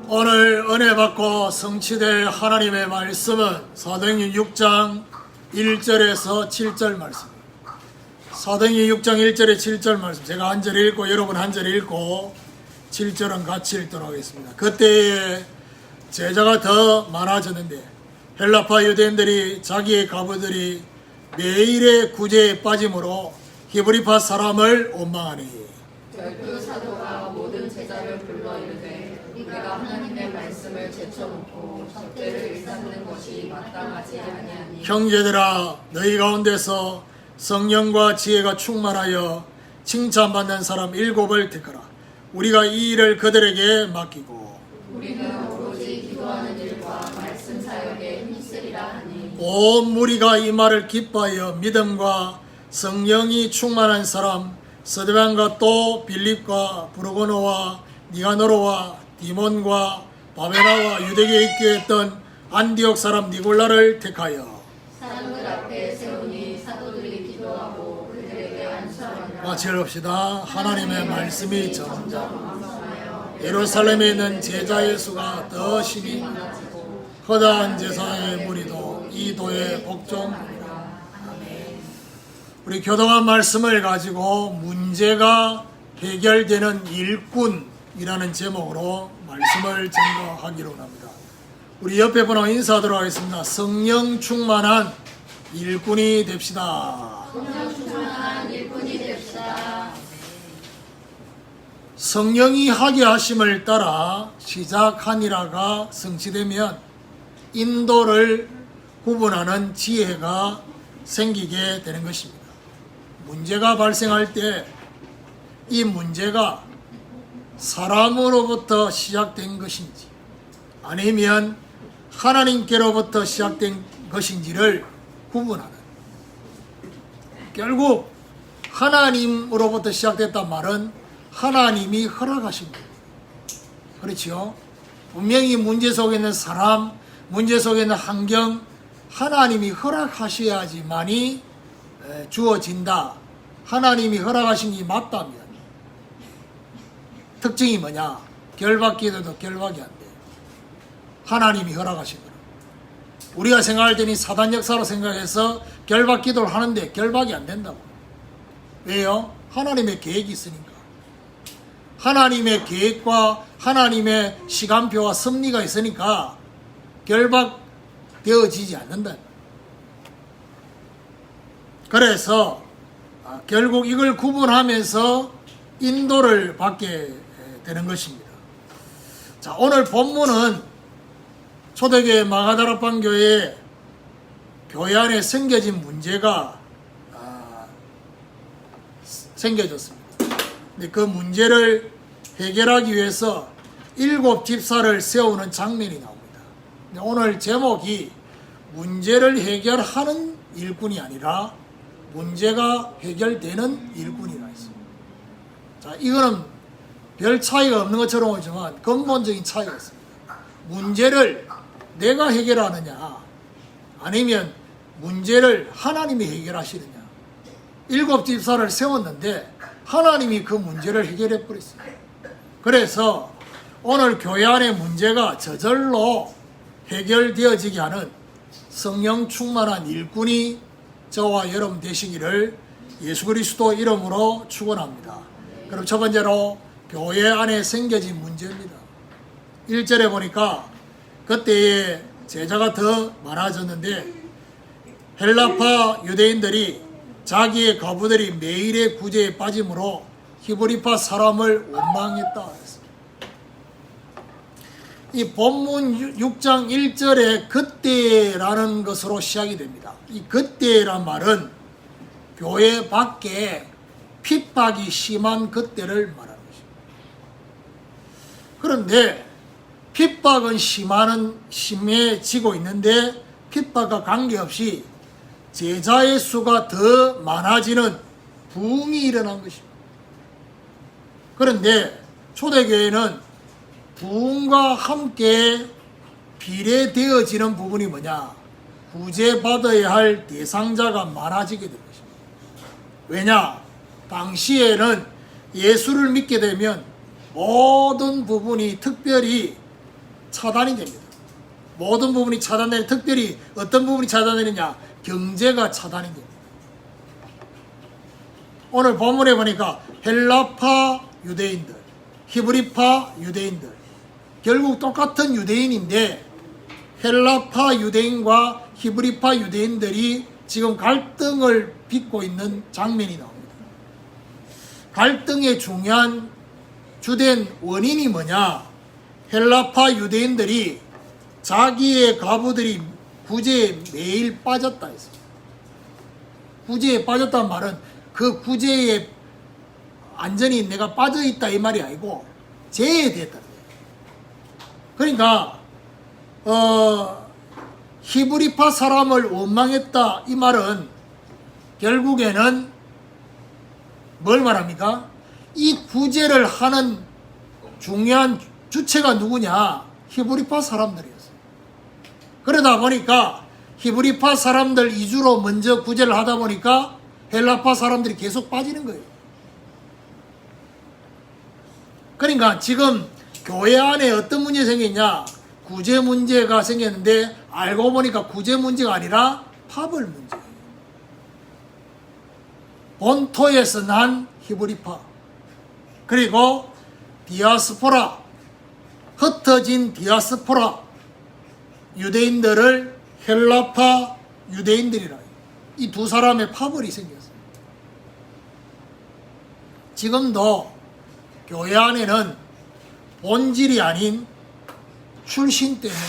오늘 은혜 받고 성취될 하나님의 말씀은 사도행전 6장 1절에서 7절 말씀. 사도행전 6장 1절에 7절 말씀. 제가 한 절 읽고 여러분 한 절 읽고 7절은 같이 읽도록 하겠습니다. 그때에 제자가 더 많아졌는데 헬라파 유대인들이 자기의 가부들이 매일의 구제에 빠짐으로 히브리파 사람을 원망하니 열두 사도가 모든 제자를 불러 이르되 우리가 하나님의 말씀을 제쳐놓고 적대를 일삼는 것이 마땅하지 아니하니 형제들아 너희 가운데서 성령과 지혜가 충만하여 칭찬받는 사람 7을 택하라. 우리가 이 일을 그들에게 맡기고 우리는 오로지 기도하는 일과 말씀 사역에 힘쓰리라 하니 온 무리가 이 말을 기뻐하여 믿음과 성령이 충만한 사람 스데반과 또 빌립과 브루고노와 니가노로와 디몬과 바베나와 유대교에 입교했던 안디옥 사람 니골라를 택하여 사람들 앞에 세우니 사도들이 기도하고 그들에게 안수하니라. 같이 읽읍시다. 하나님의 말씀이 점점 예루살렘에 있는 제자의 수가 더 심히 허다한 제사의 무리도 이 도에 복종하니라. 우리 교도관 말씀을 가지고 문제가 해결되는 일꾼이라는 제목으로 말씀을 증거하기로 합니다. 우리 옆에 분하고 인사하도록 하겠습니다. 성령 충만한 일꾼이 됩시다. 성령 충만한 일꾼이 됩시다. 성령이 하게 하심을 따라 시작하니라가 성취되면 인도를 구분하는 지혜가 생기게 되는 것입니다. 문제가 발생할 때 이 문제가 사람으로부터 시작된 것인지 아니면 하나님께로부터 시작된 것인지를 구분하는, 결국 하나님으로부터 시작됐단 말은 하나님이 허락하신 거예요. 그렇죠? 분명히 문제 속에 있는 사람, 문제 속에 있는 환경, 하나님이 허락하셔야지만이 주어진다. 하나님이 허락하신 게 맞다면 특징이 뭐냐? 결박기도도 결박이 안 돼. 하나님이 허락하신 거라. 우리가 생각할 때는 사단 역사로 생각해서 결박기도를 하는데 결박이 안 된다고. 왜요? 하나님의 계획이 있으니까. 하나님의 계획과 하나님의 시간표와 섭리가 있으니까 결박되어지지 않는다. 그래서 결국 이걸 구분하면서 인도를 받게 되는 것입니다. 자, 오늘 본문은 초대교회 마가다락방 교회 안에 생겨진 문제가 생겨졌습니다. 근데 그 문제를 해결하기 위해서 7 집사를 세우는 장면이 나옵니다. 근데 오늘 제목이 문제를 해결하는 일꾼이 아니라 문제가 해결되는 일꾼이라 했습니다. 자, 이거는 별 차이가 없는 것처럼 보이지만 근본적인 차이가 있습니다. 문제를 내가 해결하느냐 아니면 문제를 하나님이 해결하시느냐. 7 집사를 세웠는데 하나님이 그 문제를 해결해 버렸어요. 그래서 오늘 교회 안의 문제가 저절로 해결되어지게 하는 성령 충만한 일꾼이 저와 여러분 되시기를 예수 그리스도 이름으로 축원합니다. 그럼 첫 번째로 교회 안에 생겨진 문제입니다. 1절에 보니까 그때에 제자가 더 많아졌는데 헬라파 유대인들이 자기의 가부들이 매일의 구제에 빠짐으로 히브리파 사람을 원망했다. 이 본문 6장 1절에 그때라는 것으로 시작이 됩니다. 이 그때란 말은 교회 밖에 핍박이 심한 그때를 말하는 것입니다. 그런데 핍박은 심해지고 있는데 핍박과 관계없이 제자의 수가 더 많아지는 부흥이 일어난 것입니다. 그런데 초대교회는 부흥과 함께 비례되어지는 부분이 뭐냐? 구제받아야 할 대상자가 많아지게 된 것입니다. 왜냐? 당시에는 예수를 믿게 되면 모든 부분이 특별히 차단이 됩니다. 모든 부분이 차단되는, 특별히 어떤 부분이 차단되느냐? 경제가 차단이 됩니다. 오늘 본문에 보니까 헬라파 유대인들, 히브리파 유대인들, 결국 똑같은 유대인인데 헬라파 유대인과 히브리파 유대인들이 지금 갈등을 빚고 있는 장면이 나옵니다. 갈등의 중요한 주된 원인이 뭐냐? 헬라파 유대인들이 자기의 가부들이 구제에 매일 빠졌다 했습니다. 구제에 빠졌다는 말은 그 구제에 완전히 내가 빠져있다 이 말이 아니고 제외됐다. 그러니까 히브리파 사람을 원망했다 이 말은 결국에는 뭘 말합니까? 이 구제를 하는 중요한 주체가 누구냐? 히브리파 사람들이었어요. 그러다 보니까 히브리파 사람들 위주로 먼저 구제를 하다 보니까 헬라파 사람들이 계속 빠지는 거예요. 그러니까 지금 교회 안에 어떤 문제가 생겼냐? 구제 문제가 생겼는데 알고 보니까 구제 문제가 아니라 파벌 문제예요. 본토에서 난 히브리파, 그리고 디아스포라, 흩어진 디아스포라 유대인들을 헬라파 유대인들이라, 이 두 사람의 파벌이 생겼어요. 지금도 교회 안에는 본질이 아닌 출신 때문에,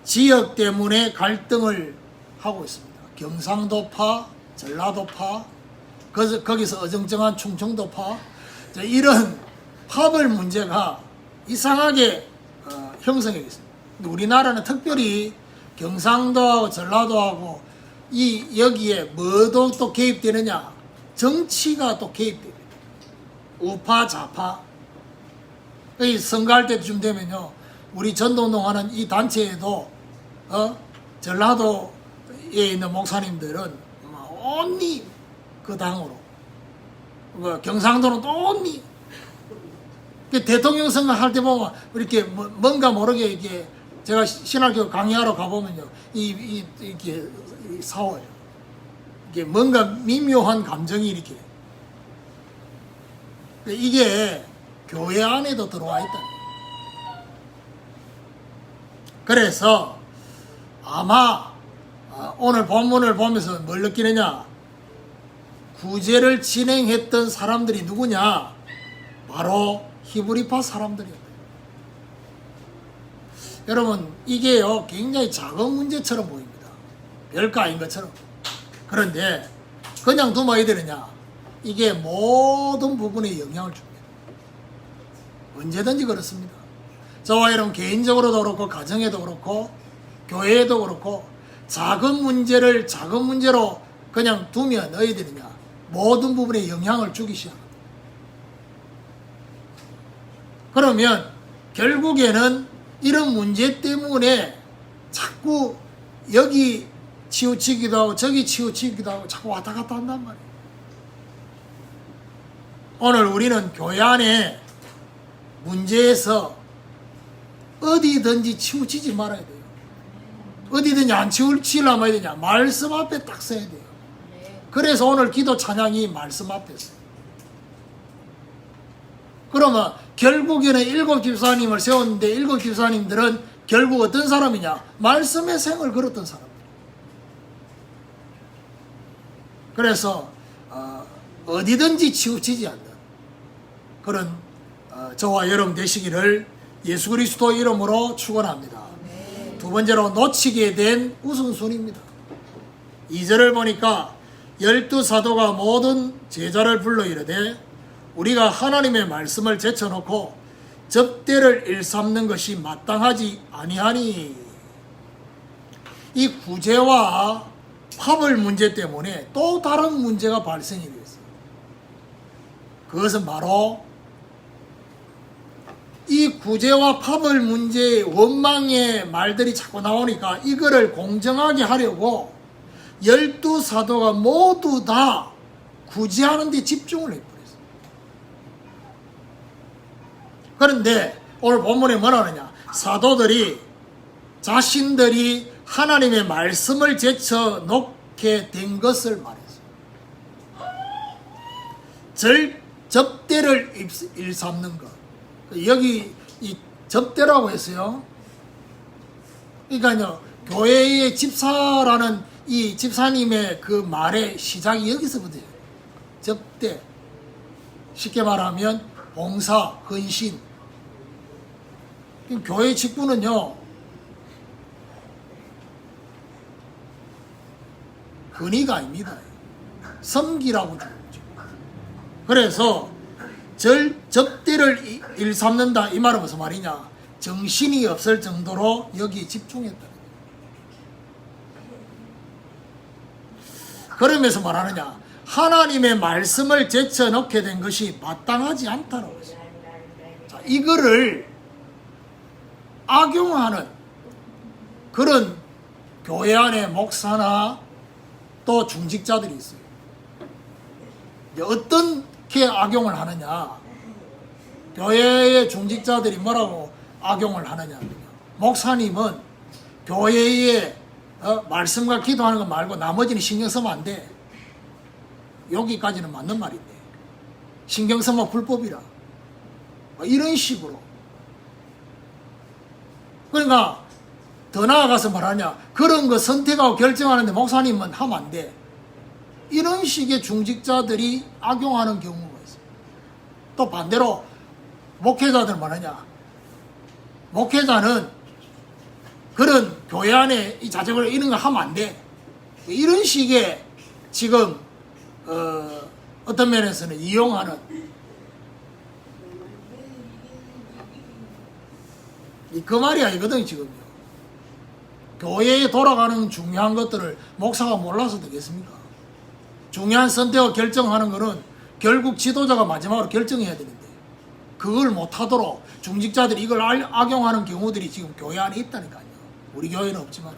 지역 때문에 갈등을 하고 있습니다. 경상도파, 전라도파, 거기서 어정쩡한 충청도파, 이런 파벌 문제가 이상하게 형성해 있습니다. 우리나라는 특별히 경상도하고 전라도하고 여기에 뭐도 또 개입되느냐? 정치가 또 개입됩니다. 우파, 좌파. 선거할 때쯤 되면요, 우리 전도운동하는 이 단체에도 전라도에 있는 목사님들은 온리 그 당으로, 경상도는 또 온리. 대통령 선거 할 때 보면 이렇게 뭔가 모르게 이게 제가 신학교 강의하러 가보면요, 이렇게 싸워요. 이게 뭔가 미묘한 감정이 이렇게. 이게 교회 안에도 들어와 있다. 그래서 아마 오늘 본문을 보면서 뭘 느끼느냐? 구제를 진행했던 사람들이 누구냐? 바로 히브리파 사람들이에요. 여러분, 이게요, 굉장히 작은 문제처럼 보입니다. 별거 아닌 것처럼. 그런데 그냥 두면 어디 되느냐? 이게 모든 부분에 영향을 줍니다. 언제든지 그렇습니다. 저와 여러분 개인적으로도 그렇고, 가정에도 그렇고, 교회에도 그렇고, 작은 문제를 작은 문제로 그냥 두면 어디 되느냐? 모든 부분에 영향을 주기 시작합니다. 그러면 결국에는 이런 문제 때문에 자꾸 여기 치우치기도 하고 저기 치우치기도 하고 자꾸 왔다 갔다 한단 말이에요. 오늘 우리는 교회 안에 문제에서 어디든지 치우치지 말아야 돼요. 어디든지 안 치우치려면 해야 되냐? 말씀 앞에 딱 서야 돼요. 그래서 오늘 기도 찬양이 말씀 앞에 서요. 그러면 결국에는 7 집사님을 세웠는데 7 집사님들은 결국 어떤 사람이냐? 말씀의 생을 걸었던 사람들. 그래서 어디든지 치우치지 않는 그런 저와 여러분 되시기를 예수 그리스도 이름으로 축원합니다. 두 번째로 놓치게 된 우선순위입니다. 2절을 보니까 12 사도가 모든 제자를 불러 이르되 우리가 하나님의 말씀을 제쳐놓고 접대를 일삼는 것이 마땅하지 아니하니. 이 구제와 파벌 문제 때문에 또 다른 문제가 발생이 되었어요. 그것은 바로 이 구제와 파벌 문제의 원망의 말들이 자꾸 나오니까 이거를 공정하게 하려고 12 사도가 모두 다 구제하는 데 집중을 해버렸어요. 그런데 오늘 본문에 뭐라 하느냐? 사도들이 자신들이 하나님의 말씀을 제쳐 놓게 된 것을 말했어요. 접대를 일삼는 것. 여기 이 접대라고 했어요. 그러니까요, 교회의 집사라는 이 집사님의 그 말의 시작이 여기서부터예요. 접대. 쉽게 말하면 봉사, 헌신. 교회 직분은요, 근위가 아닙니다. 섬기라고 주죠. 그래서 접대를 일삼는다 이 말은 무슨 말이냐? 정신이 없을 정도로 여기에 집중했다. 그러면서 말하느냐? 하나님의 말씀을 제쳐놓게 된 것이 마땅하지 않다라고 했어요. 자, 이거를 악용하는 그런 교회 안에 목사나 또 중직자들이 있어요. 어떻게 악용을 하느냐? 교회의 중직자들이 뭐라고 악용을 하느냐? 목사님은 교회의 말씀과 기도하는 거 말고 나머지는 신경 쓰면 안 돼. 여기까지는 맞는 말인데 신경 쓰면 불법이라. 이런 식으로. 그러니까 더 나아가서 말하냐, 그런 거 선택하고 결정하는데 목사님은 하면 안 돼. 이런 식의 중직자들이 악용하는 경우가 있어요. 또 반대로 목회자들 말하냐, 목회자는 그런 교회 안에 이 자적을 이런 거 하면 안 돼. 이런 식의 지금 어떤 면에서는 이용하는 그 말이 아니거든. 지금요, 교회에 돌아가는 중요한 것들을 목사가 몰라서 되겠습니까? 중요한 선택과 결정하는 거는 결국 지도자가 마지막으로 결정해야 되는데 그걸 못하도록 중직자들이 이걸 악용하는 경우들이 지금 교회 안에 있다니까요. 우리 교회는 없지만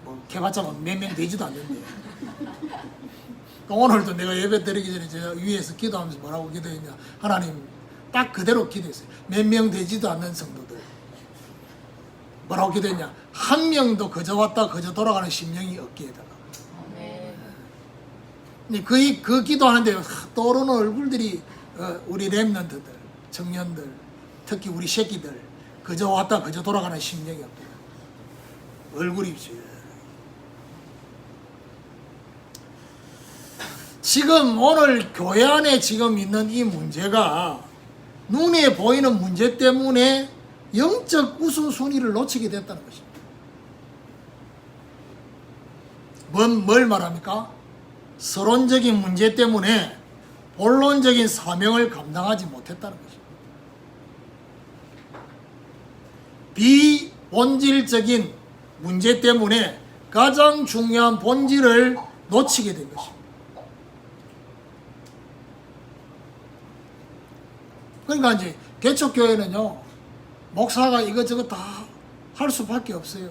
뭐 개봤자 몇 명 되지도 않는데. 오늘도 내가 예배 드리기 전에 제가 위에서 기도하면서 뭐라고 기도했냐, 하나님 딱 그대로 기도했어요. 몇 명 되지도 않는 성도들 뭐라고 기도했냐, 한 명도 그저 왔다 그저 돌아가는 심령이 없게 해달라. 그 기도하는데 떠오르는 얼굴들이 우리 렘넌트들, 청년들, 특히 우리 새끼들, 그저 왔다 그저 돌아가는 심령이 없다. 얼굴이 지금 오늘 교회 안에 지금 있는 이 문제가 눈에 보이는 문제 때문에 영적 우선순위를 놓치게 됐다는 것입니다. 뭘 말합니까? 서론적인 문제 때문에 본론적인 사명을 감당하지 못했다는 것입니다. 비본질적인 문제 때문에 가장 중요한 본질을 놓치게 된 것입니다. 그러니까 이제 개척교회는요, 목사가 이것저것 다 할 수밖에 없어요.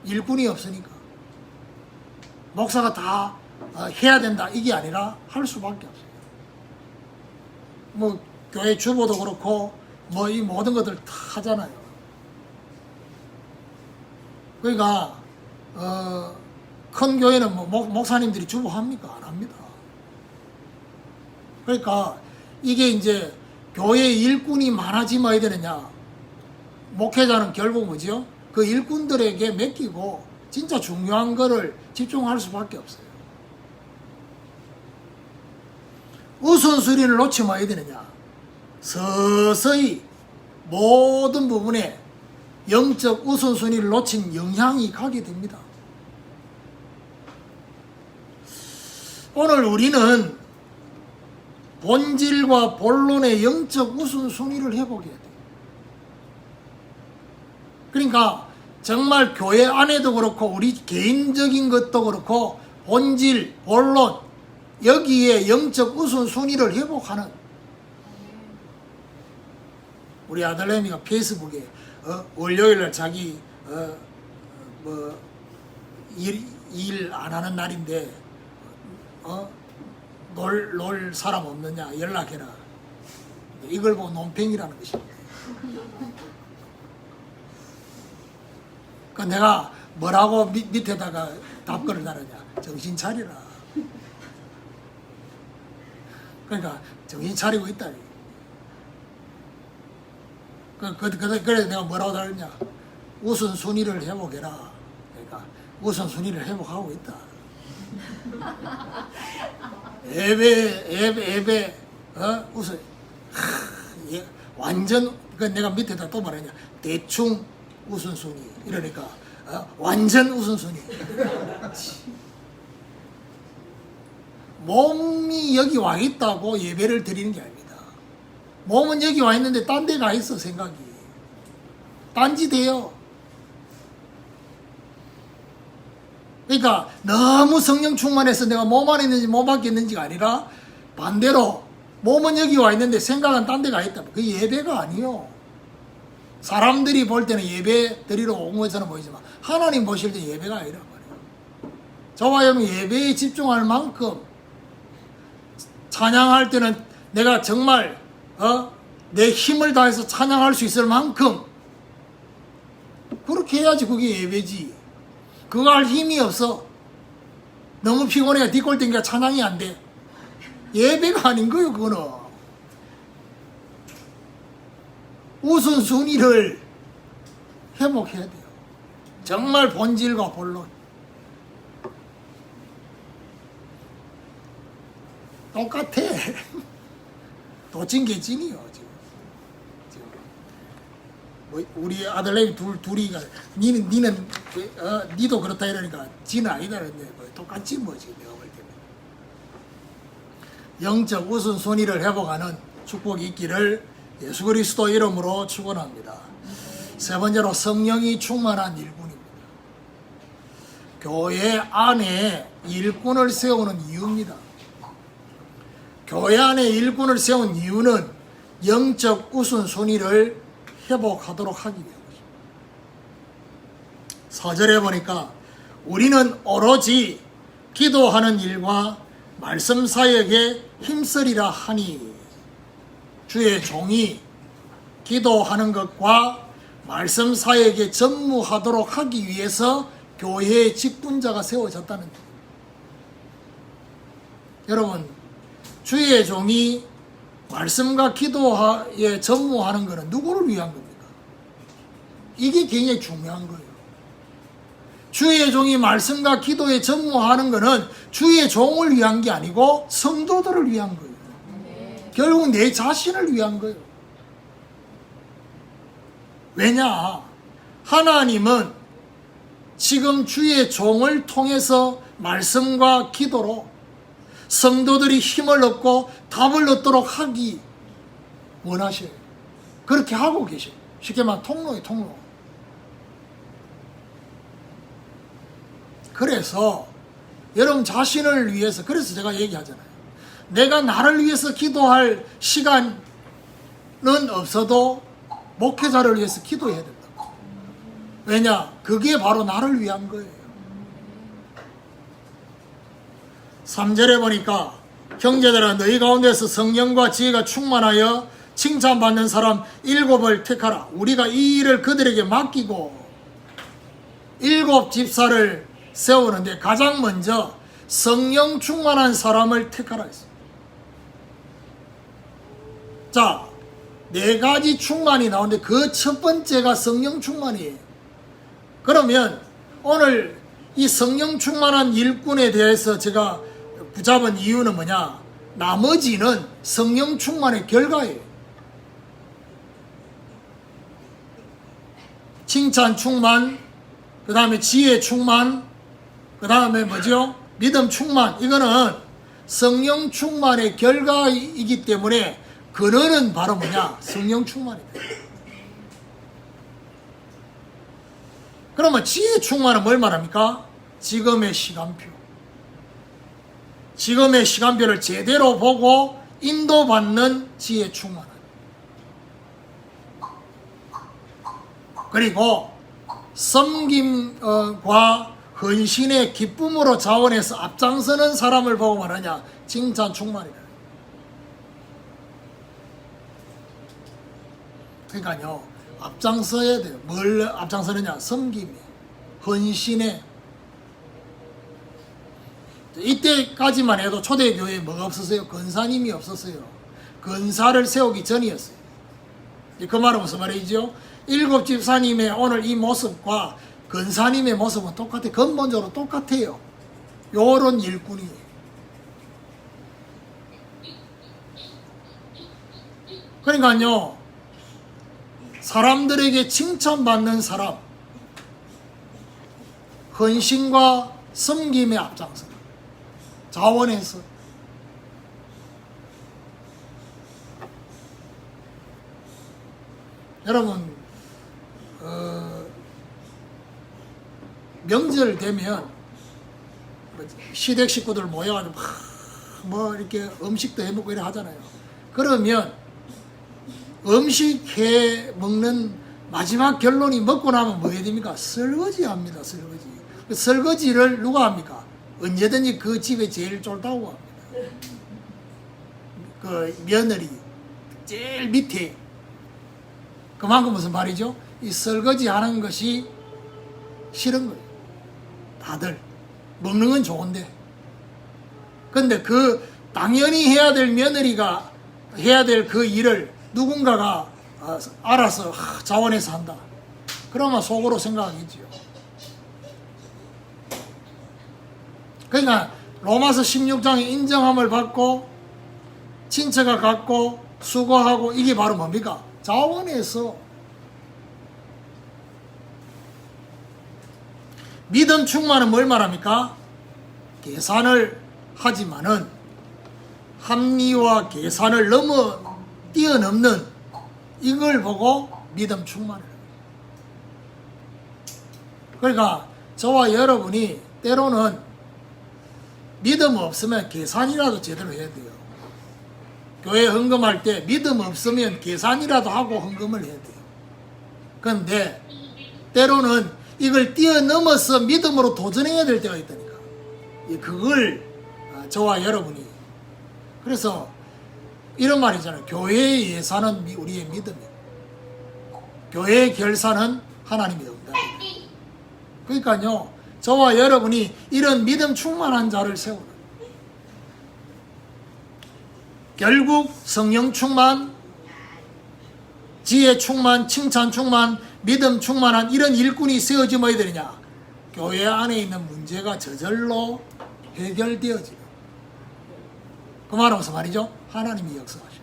일꾼이 없으니까. 목사가 다 해야 된다 이게 아니라 할 수밖에 없어요. 뭐 교회 주보도 그렇고 뭐 이 모든 것들 다 하잖아요. 그러니까 큰 교회는 뭐 목사님들이 주보합니까? 안 합니다. 그러니까 이게 이제 교회 일꾼이 많아지면 되느냐, 목회자는 결국 뭐죠? 그 일꾼들에게 맡기고 진짜 중요한 거를 집중할 수밖에 없어요. 우선순위를 놓치면 어떻게 되느냐, 서서히 모든 부분에 영적 우선순위를 놓친 영향이 가게 됩니다. 오늘 우리는 본질과 본론의 영적 우선순위를 회복해야 돼요. 그러니까 정말 교회 안에도 그렇고 우리 개인적인 것도 그렇고 본질, 본론, 여기에 영적 우선순위를 회복하는, 우리 아들내미가 페이스북에 월요일날 자기 일 안 하는 날인데 놀 사람 없느냐 연락해라. 이걸 보고 논팽이라는 것입니다. 그 내가 뭐라고 밑에다가 답글을 달았냐? 정신 차리라. 그러니까 정신 차리고 있다. 그래 내가 뭐라고 달았냐? 우선순위를 회복해라. 그러니까 우선순위를 회복하고 있다. 예배 우선 완전 내가 밑에다 또 말했냐? 대충 우선순위 이러니까 완전 우선순위. 몸이 여기 와 있다고 예배를 드리는 게 아닙니다. 몸은 여기 와 있는데 딴 데 가 있어. 생각이 딴짓해요. 그러니까 너무 성령 충만해서 내가 몸 안에 있는지 몸 밖에 있는지가 아니라 반대로 몸은 여기 와 있는데 생각은 딴 데 가 있다. 그 예배가 아니요. 사람들이 볼 때는 예배 드리러 온 것처럼 보이지만 하나님 보실 때 예배가 아니란 말이에요. 저와 여러분 예배에 집중할 만큼 찬양할 때는 내가 정말 내 힘을 다해서 찬양할 수 있을 만큼 그렇게 해야지 그게 예배지. 그거 할 힘이 없어. 너무 피곤해 뒷골 땡기가 찬양이 안 돼. 예배가 아닌 거예요. 그거는 우선순위를 회복해야 돼요. 정말 본질과 본론 똑같아. 도찐개찐이요. 지금 뭐 우리 아들내미 둘이가 니는 니도 그렇다 이러니까 지는 아니다 그랬는데 뭐 똑같지 뭐 지금 내가 볼 때는. 영적 우선순위를 회복하는 축복이 있기를 예수 그리스도 이름으로 축원합니다. 세 번째로 성령이 충만한 일꾼입니다. 교회 안에 일꾼을 세우는 이유입니다. 교회 안에 일꾼을 세운 이유는 영적 우선순위를 회복하도록 하기 위함입니다. 4절에 보니까 우리는 오로지 기도하는 일과 말씀 사역에 힘쓰리라 하니, 주의 종이 기도하는 것과 말씀 사역에 전무하도록 하기 위해서 교회의 직분자가 세워졌다는 거예요. 여러분, 주의 종이 말씀과 기도에 전무하는 것은 누구를 위한 겁니까? 이게 굉장히 중요한 거예요. 주의 종이 말씀과 기도에 전무하는 것은 주의 종을 위한 게 아니고 성도들을 위한 거예요. 결국 내 자신을 위한 거예요. 왜냐? 하나님은 지금 주의 종을 통해서 말씀과 기도로 성도들이 힘을 얻고 답을 얻도록 하기 원하셔요. 그렇게 하고 계셔요. 쉽게 말하면 통로예요, 통로. 그래서 여러분 자신을 위해서, 그래서 제가 얘기하잖아요. 내가 나를 위해서 기도할 시간은 없어도 목회자를 위해서 기도해야 된다고. 왜냐? 그게 바로 나를 위한 거예요. 3절에 보니까 형제들아 너희 가운데서 성령과 지혜가 충만하여 칭찬받는 사람 7을 택하라. 우리가 이 일을 그들에게 맡기고 7 집사를 세우는데 가장 먼저 성령 충만한 사람을 택하라 했어요. 자, 4가지 충만이 나오는데 그 첫 번째가 성령 충만이에요. 그러면 오늘 이 성령 충만한 일꾼에 대해서 제가 붙잡은 이유는 뭐냐? 나머지는 성령 충만의 결과예요. 칭찬 충만, 그 다음에 지혜 충만, 그 다음에 뭐죠? 믿음 충만. 이거는 성령 충만의 결과이기 때문에 근원은 바로 뭐냐? 성령 충만입니다. 그러면 지혜 충만은 뭘 말합니까? 지금의 시간표. 지금의 시간표를 제대로 보고 인도받는 지혜 충만. 그리고 섬김과 헌신의 기쁨으로 자원해서 앞장서는 사람을 보고 말하냐? 칭찬 충만이다. 그러니까요, 앞장서야 돼요. 뭘 앞장서느냐? 섬김이에요. 헌신에. 이때까지만 해도 초대교회에 뭐가 없었어요? 권사님이 없었어요. 권사를 세우기 전이었어요. 그 말은 무슨 말이죠? 일곱 집사님의 오늘 이 모습과 권사님의 모습은 똑같아요. 근본적으로 똑같아요. 요런 일꾼이에요. 그러니까요, 사람들에게 칭찬받는 사람, 헌신과 섬김에 앞장서 자원해서. 여러분, 명절 되면 시댁 식구들 모여가지고 뭐 이렇게 음식도 해먹고 이래 하잖아요. 그러면 음식 해 먹는 마지막 결론이 먹고 나면 뭐 해야 됩니까? 설거지 합니다. 설거지. 그 설거지를 누가 합니까? 언제든지 그 집에 제일 쫄다고 합니다. 그 며느리 제일 밑에. 그만큼 무슨 말이죠? 이 설거지 하는 것이 싫은 거예요. 다들 먹는 건 좋은데. 근데 그 당연히 해야 될 며느리가 해야 될 그 일을 누군가가 알아서 자원해서 한다. 그러면 속으로 생각하겠지요. 그러니까 로마서 16장에 인정함을 받고 친처가 갖고 수고하고 이게 바로 뭡니까? 자원해서. 믿음 충만은 뭘 말합니까? 계산을 하지만은 합리와 계산을 뛰어넘는 이걸 보고 믿음 충만을. 그러니까 저와 여러분이 때로는 믿음 없으면 계산이라도 제대로 해야 돼요. 교회 헌금할 때 믿음 없으면 계산이라도 하고 헌금을 해야 돼요. 그런데 때로는 이걸 뛰어넘어서 믿음으로 도전해야 될 때가 있다니까. 그걸 저와 여러분이. 그래서 이런 말이 있잖아요. 교회의 예산은 우리의 믿음이에요. 교회의 결산은 하나님의 응답이에요. 그러니까요, 저와 여러분이 이런 믿음 충만한 자를 세우는, 결국 성령 충만, 지혜 충만, 칭찬 충만, 믿음 충만한 이런 일꾼이 세워지면 어야 되느냐? 교회 안에 있는 문제가 저절로 해결되어지는. 그 말은 무슨 말이죠? 하나님이 역사하셔요.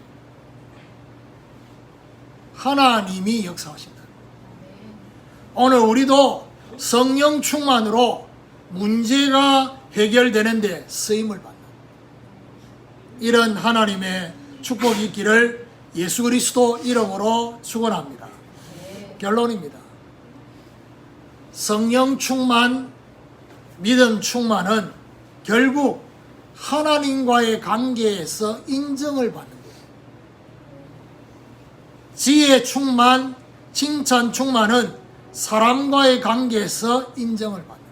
하나님이 역사하신다. 오늘 우리도 성령 충만으로 문제가 해결되는데 쓰임을 받는 이런 하나님의 축복이 있기를 예수 그리스도 이름으로 축원합니다. 결론입니다. 성령 충만, 믿음 충만은 결국 하나님과의 관계에서 인정을 받는 거예요. 지혜 충만, 칭찬 충만은 사람과의 관계에서 인정을 받는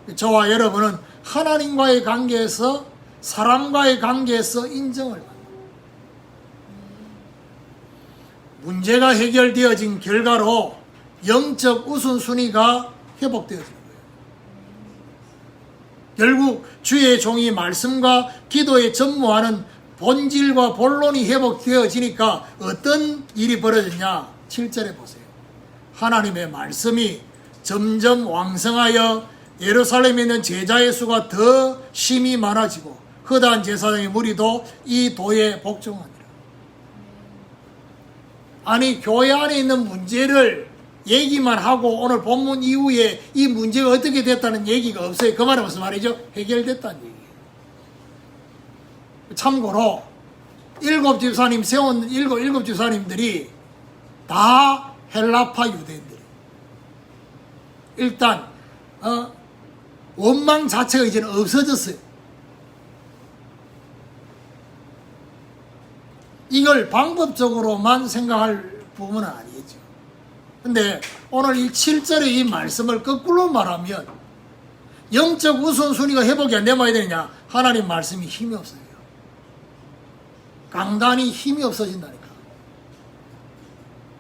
거예요. 저와 여러분은 하나님과의 관계에서, 사람과의 관계에서 인정을 받는 거예요. 문제가 해결되어진 결과로 영적 우선순위가 회복되어지는 거예요. 결국 주의 종이 말씀과 기도에 전무하는 본질과 본론이 회복되어지니까 어떤 일이 벌어졌냐? 7절에 보세요. 하나님의 말씀이 점점 왕성하여 예루살렘에 있는 제자의 수가 더 심히 많아지고 허다한 제사장의 무리도 이 도에 복종하니라. 아니, 교회 안에 있는 문제를 얘기만 하고 오늘 본문 이후에 이 문제가 어떻게 됐다는 얘기가 없어요. 그 말은 무슨 말이죠? 해결됐다는 얘기예요. 참고로 일곱 집사님 세운 일곱 집사님들이 다 헬라파 유대인들이에요. 일단 원망 자체가 이제는 없어졌어요. 이걸 방법적으로만 생각할 부분은 아니죠. 근데 오늘 이 7절의 이 말씀을 거꾸로 말하면 영적 우선순위가 회복이 안 되면 어야 되느냐? 하나님 말씀이 힘이 없어요. 강단이 힘이 없어진다니까.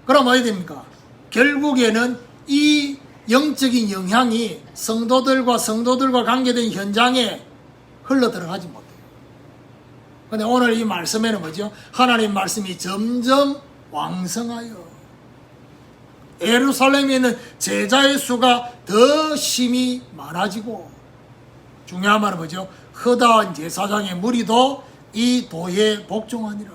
그럼 어야 됩니까? 결국에는 이 영적인 영향이 성도들과 관계된 현장에 흘러 들어가지 못해요. 근데 오늘 이 말씀에는 뭐죠? 하나님 말씀이 점점 왕성하여 예루살렘에 있는 제자의 수가 더 심히 많아지고, 중요한 말은 뭐죠? 허다한 제사장의 무리도 이 도에 복종하니라.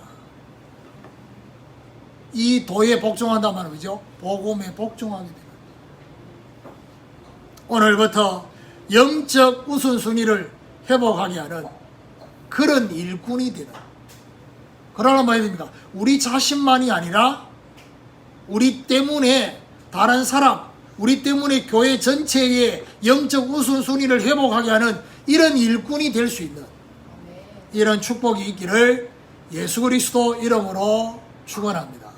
이 도에 복종한다는 말은 뭐죠? 복음에 복종하게 됩니다. 오늘부터 영적 우선순위를 회복하게 하는 그런 일꾼이 되는, 그러나 뭐 해야 됩니까? 우리 자신만이 아니라 우리 때문에 다른 사람, 우리 때문에 교회 전체의 영적 우선순위를 회복하게 하는 이런 일꾼이 될 수 있는 이런 축복이 있기를 예수 그리스도 이름으로 축원합니다.